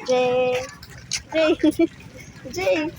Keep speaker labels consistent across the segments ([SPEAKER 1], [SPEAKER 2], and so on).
[SPEAKER 1] Jay. Jay. Jay.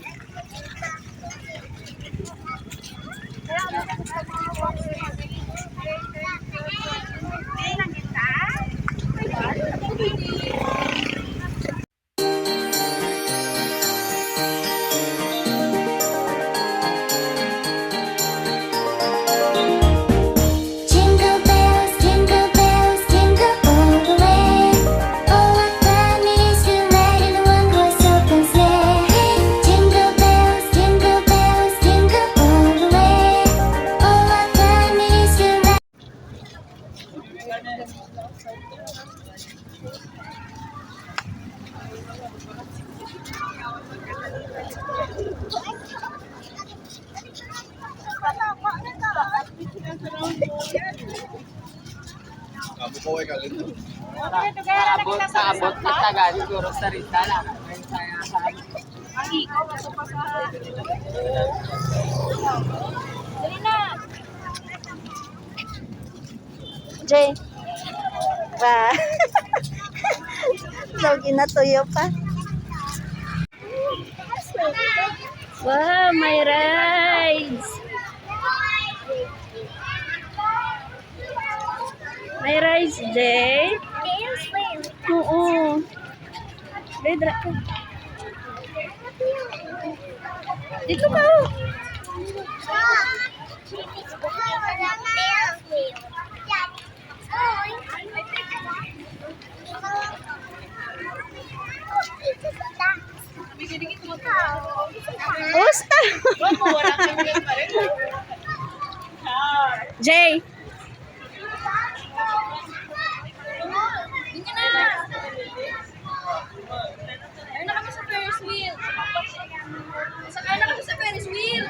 [SPEAKER 2] Abot sa abot na taga siguro sa Rita lang. Ang ikaw sa pasahan. Dali na.
[SPEAKER 1] Jay. Ba. So, ginatuyo pa. Wow, may rides. May rides, Jay. Oo. Bedra ka. Dito ka. Basta. Jay.
[SPEAKER 2] Ayun na kami sa Ferris wheel. Sakay na kami sa Ferris wheel.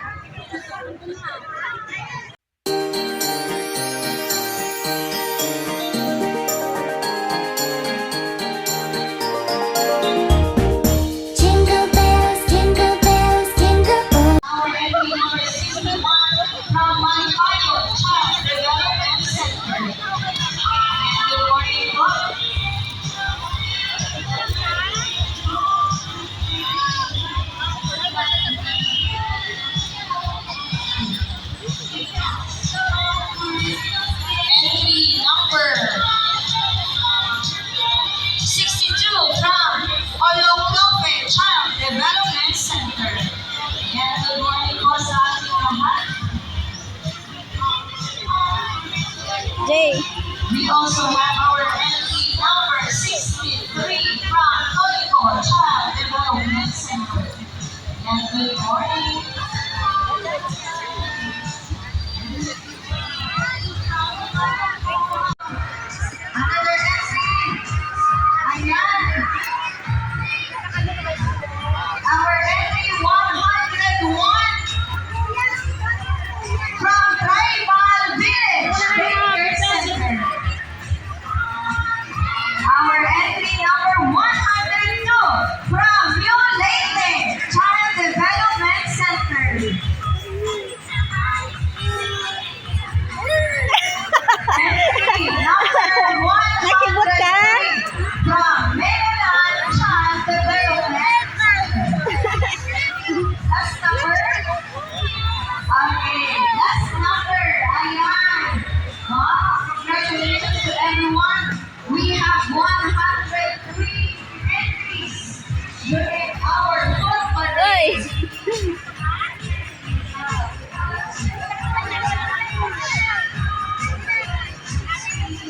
[SPEAKER 3] Jingle bells, jingle bells, jingle all the way. From my Bible Child Development Center. Good morning, po. Entry number 62 from Oloclope Child Development Center. Yan, good morning po sa ating lahat.
[SPEAKER 1] Jay.
[SPEAKER 3] We also have our entry number 63 from Colico Child Development Center. Yan, good morning. Another entry. Ayan. Our entry 101 from Tribal Village Daycare Center. Our entry number 102 from New Leyte Child Development Center. Entry number 103
[SPEAKER 1] Nakibot ka?
[SPEAKER 3] from Maryland Child Development Center. Last number. Okay, last number. Ayan. Wow, congratulations to everyone. We have 103 entries during our fourth
[SPEAKER 1] Oy.
[SPEAKER 3] parade.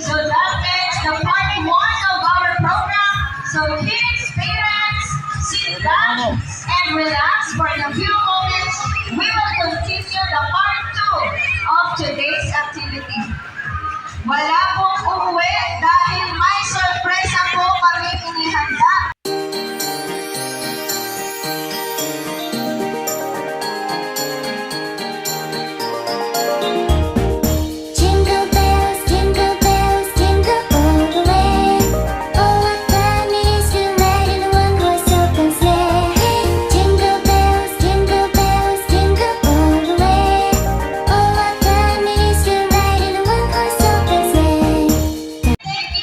[SPEAKER 3] So that ends the part one of our program. So kids, parents, sit down and relax for a few moments. We will continue the part two of today's activity. Wala pong uuwi dahil may sorpresa po kami inihanda.
[SPEAKER 4] Jingle bells, jingle all the way. Oh, what fun it is to ride in a one-horse open sleigh. Jingle bells, jingle all the way. Oh, what fun it is to ride in a one-horse open sleigh.
[SPEAKER 3] Thank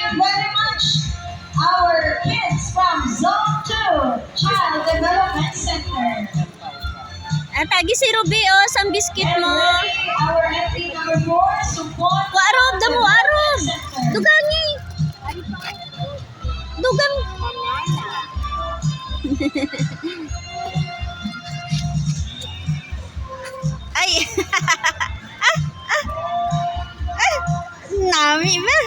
[SPEAKER 1] Ruby, oh, sang biscuit mo.
[SPEAKER 3] Our entry number 4, support.
[SPEAKER 1] Wa arob, damo arob. Dugangi. Dugang. Ay. Nami ba?